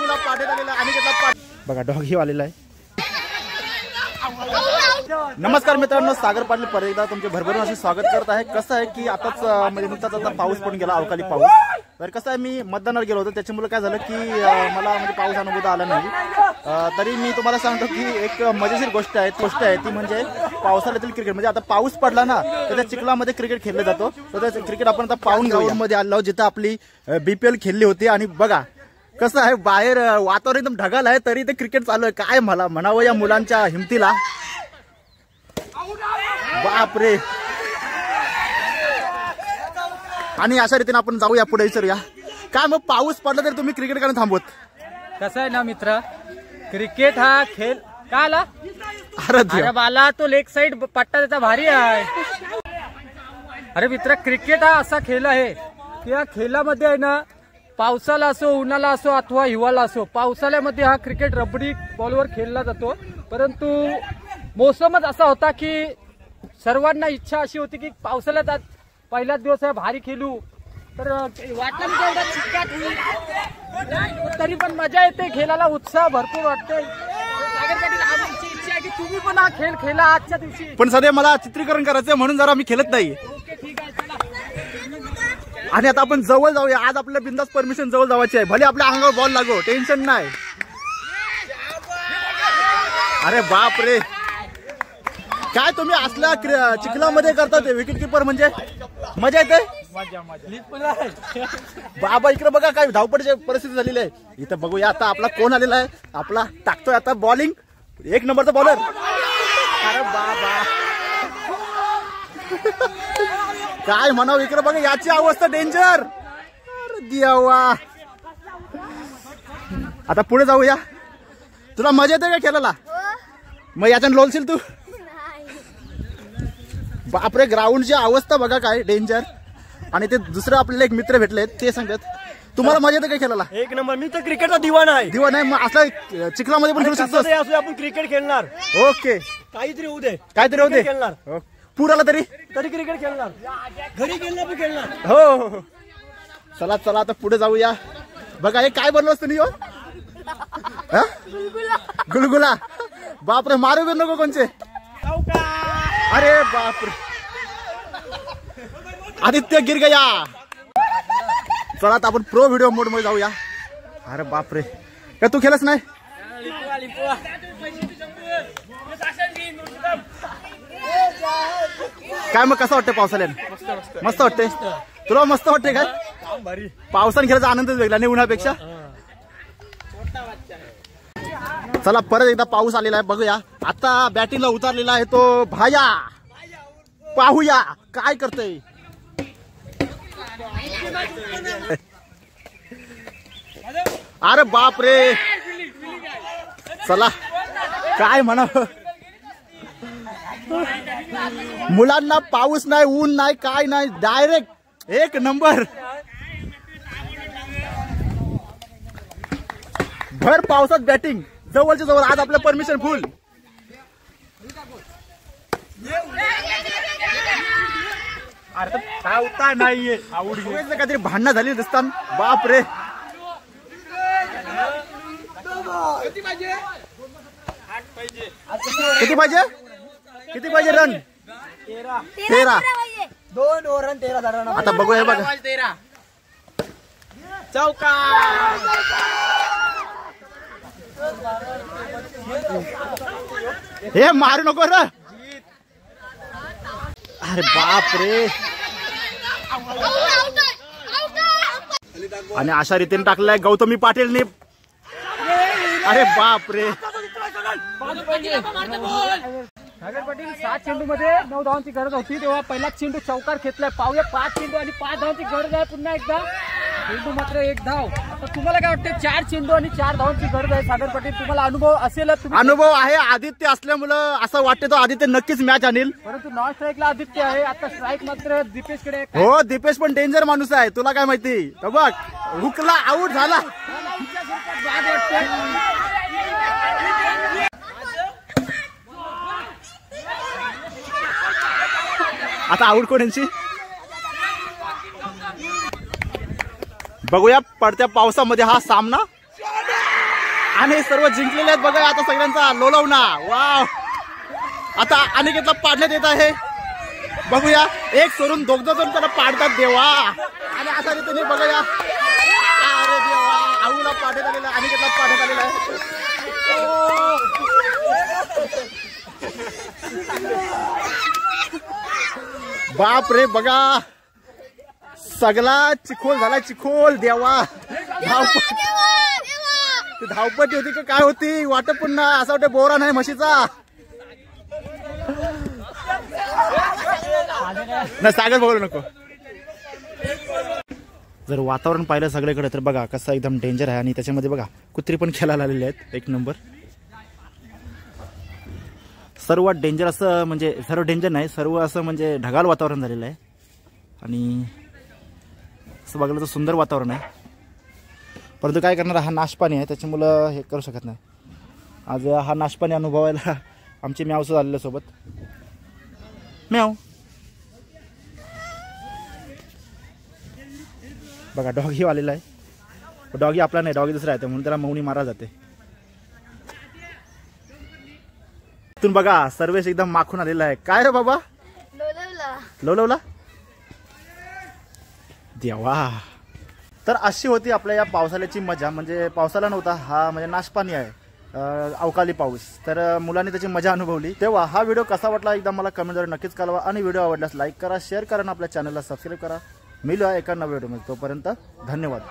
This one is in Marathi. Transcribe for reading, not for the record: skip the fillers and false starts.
अनुभवला पाटील आलेला आणि बघा डॉगी आलेला आहे। नमस्कार मित्रांनो, सागर पाटील परत एकदा तुमचे भरभरून असे स्वागत करत आहे। कसं आहे की आताच म्हणजे नुकताच आता पाऊस पडून गेला, अवकाळी पाऊस। तर कसं आहे मी मतदानावर गेलो होतो, त्याच्यामुळे काय झालं की मला म्हणजे पाऊस अनुभवता आला नाही। तरी मी तुम्हाला सांगतो की एक मजेशीर गोष्ट आहे ती म्हणजे पावसाळ्यातील क्रिकेट। म्हणजे आता पाऊस पडला ना तर त्या चिखलामध्ये क्रिकेट खेळलं जातो। तर त्या क्रिकेट आपण आता पाहून ग्राउंड मध्ये आलो जिथं आपली BPL खेळली होती। आणि बघा कसं आहे बाहेर वातावरण एकदम ढगाळ आहे, तरी ते क्रिकेट चालू आहे। काय मला म्हणावं या मुलांच्या हिमतीला, बापरे। आणि अशा रीतीने आपण जाऊया पुढे, विचारूया काय मग पाऊस पडला तरी तुम्ही क्रिकेट करून थांबवत? कसं आहे ना मित्र, क्रिकेट हा खेळ का आला? अरे बाला तो लेग साइड पट्टा त्याचा भारी आहे। अरे मित्र, क्रिकेट हा असा खेळ आहे की या खेळामध्ये आहे ना पावसाला असो, उन्हाळा असो अथवा हिवाळा असो, पावसाळ्यामध्ये हा क्रिकेट रबडी बॉलवर खेळला जातो। परंतु मोसमच असा होता की सर्वांना इच्छा अशी होती की पावसाळ्यात पहिलाच दिवस आहे भारी खेळू, तर वाटलं की तेवढा चिक्काट होईल, तरी पण मजा येते, खेळाला उत्साह भरपूर वाटते। सागर पाटील, आमची इच्छा आहे की तुम्ही पण हा खेळ खेळा आजच्या दिवशी। पण सध्या मला चित्रीकरण करायचं म्हणून जरा मी खेळत नाही। ओके ठीक आहे, चला। आणि आता आपण जवळ जाऊया, आज आपल्याला बिंदास परमिशन जवळ जावायची आहे, भले आपल्या अंगावर बॉल लागो, टेन्शन नाही। अरे बाप रे, काय तुम्ही असल्या चिखलामध्ये करतात विकेट किपर, म्हणजे मजा येते बाबा। इकडे बघा काय धावपडीची परिस्थिती झालेली आहे। इथं बघूया आता आपला कोण आलेला आहे, आपला टाकतोय आता बॉलिंग, एक नंबरचा बॉलर। अरे बाबा काय म्हणावं, इकडे बघा याची अवस्था डेंजर। अरे देवा, आता पुढे जाऊया। तुला मजा येते का खेळायला? मग याच्यानं लोलशील तू? बापरे, ग्राउंडची अवस्था बघा काय डेंजर। आणि ते दुसरे आपल्याला एक मित्र भेटले, ते सांगतात तुम्हाला मजा येते काय खेळायला? एक नंबर, मी तर क्रिकेटचा दिवाना आहे। दिवाना आहे, मग असं चिखलामध्ये पण खेळू शकतो? आपण क्रिकेट खेळणार। ओके, काहीतरी होऊ दे, काहीतरी होऊ दे, खेळणार। पूर आला तरी क्रिकेट खेळणार, घरी खेळणार पण खेळणार। हो, चला चला आता पुढे जाऊया। बघा हे काय बनलं असतं नियो, गुलगुला। बापरे, मारू बी नको कोणचे। अरे बापरे, आदित्य गिर गया। चला आता आपण प्रो व्हिडिओ मोड मध्ये जाऊया। अरे बापरे, काय तू खेळच नाही? काय मग कसं वाटतं पावसाळ्यात? मस्त वाटतंय, तुला मस्त वाटतंय काय? पावसाने खेळायचा आनंदच वेगळा नाही उन्हापेक्षा। चला परत एकदा पाऊस आलेला आहे, बघूया आता बॅटिंगला उतरलेला आहे तो भाया, पाहूया काय करतोय। अरे बाप रे, चला काय म्हणावं, मुलांना पाऊस नाही, ऊन नाही, काय नाही, डायरेक्ट एक नंबर। भर पावसात बॅटिंग जवळच्या जवळ, आज आपलं परमिशन फुल। धावता नाहीये, काहीतरी भांडणं झाली दिसतात। बाप रे, किती पाहिजे, किती पाहिजे रन? 13, 2 over 13 run. आता बघूया, बघा चौका। हे मारू नको रे। अरे बाप रे, आणि अशा रीतीने टाकलाय गौतमी पाटीलने। अरे बाप रे, सागर पाटील 7 चेंडू मध्ये 9 धावांची गरज होती, तेव्हा पहिलाच चेंडू चौकार घेतलाय। पाहूया 5 चेंडू आणि 5 धावांची गरज आहे पुन्हा एकदा, चेंडू मात्र 1 धाव। आता तुम्हाला काय वाटतं, 4 चेंडू आणि 4 धावांची गरज आहे सागर पाटील, तुम्हाला अनुभव असेलच? अनुभव आहे, आदित्य असल्यामुळं असं वाटतं तो आदित्य नक्कीच मॅच आणील। परंतु नॉन स्ट्राईकला आदित्य आहे, आता स्ट्राईक मात्र दीपेश कडे। हो, दीपेश पण डेंजर माणूस आहे, तुला काय माहिती। बघ हुकला, आऊट झाला। आता आऊट कोणाची बघूया पडत्या पावसामध्ये हा सामना। आणि सर्व जिंकलेले आहेत बघा आता सगळ्यांचा लोलवणा. वाव, आता अनिकेतला पाडण्यात येत आहे. बघूया, एक सोडून दोघ त्याला पाडतात देवा. आणि असा रीतीने बघूया, अरे देवा, आऊला पाडण्यात आलेला आहे, अनिकेतला पाडण्यात आलेला आहे. बाप रे, बघा सगळा चिखोल झाला, चिखोल देवा. धावपट्टी होती का काय होती वाटत, पुन्हा असं वाटतं बोरा नाही म्हशीचा. नाही सागर बोलू नको. जर वातावरण पाहिलं सगळीकडे तर बघा कसं एकदम डेंजर आहे. आणि त्याच्यामध्ये बघा कुत्री पण खेळायला आलेले आहेत, एक नंबर. सर्व डेंजर असं म्हणजे सर्व डेंजर नाही, सर्व असं म्हणजे ढगाळ वातावरण झालेलं आहे. आणि असं बघायला तर सुंदर वातावरण आहे, परंतु काय करणार, हा नाशपाणी आहे त्याच्यामुळं हे करू शकत नाही. आज हा नाशपाणी अनुभवायला आमची म्याव सुद्धा आलेल्या सोबत. म्याव बघा, डॉगी आलेला आहे. डॉगी आपला नाही, डॉगी दुसरा आहे म्हणून त्याला मौनी मारा जाते. इथून बघा सर्वेश एकदम माखून आलेला आहे. काय रे बाबा, लोलवला देवा. तर अशी होती आपल्या या पावसाळ्याची मजा. म्हणजे पावसाळा नव्हता हा, म्हणजे नाशपाणी आहे, अवकाळी पाऊस. तर मुलांनी त्याची मजा अनुभवली. तेव्हा हा व्हिडिओ कसा वाटला एकदा मला कमेंटद्वारे नक्कीच कळवा. आणि व्हिडिओ आवडल्यास लाईक करा, शेअर करा आणि आपल्या चॅनलला सबस्क्राईब करा. मिळूया एका नव्या व्हिडिओमध्ये. तोपर्यंत धन्यवाद.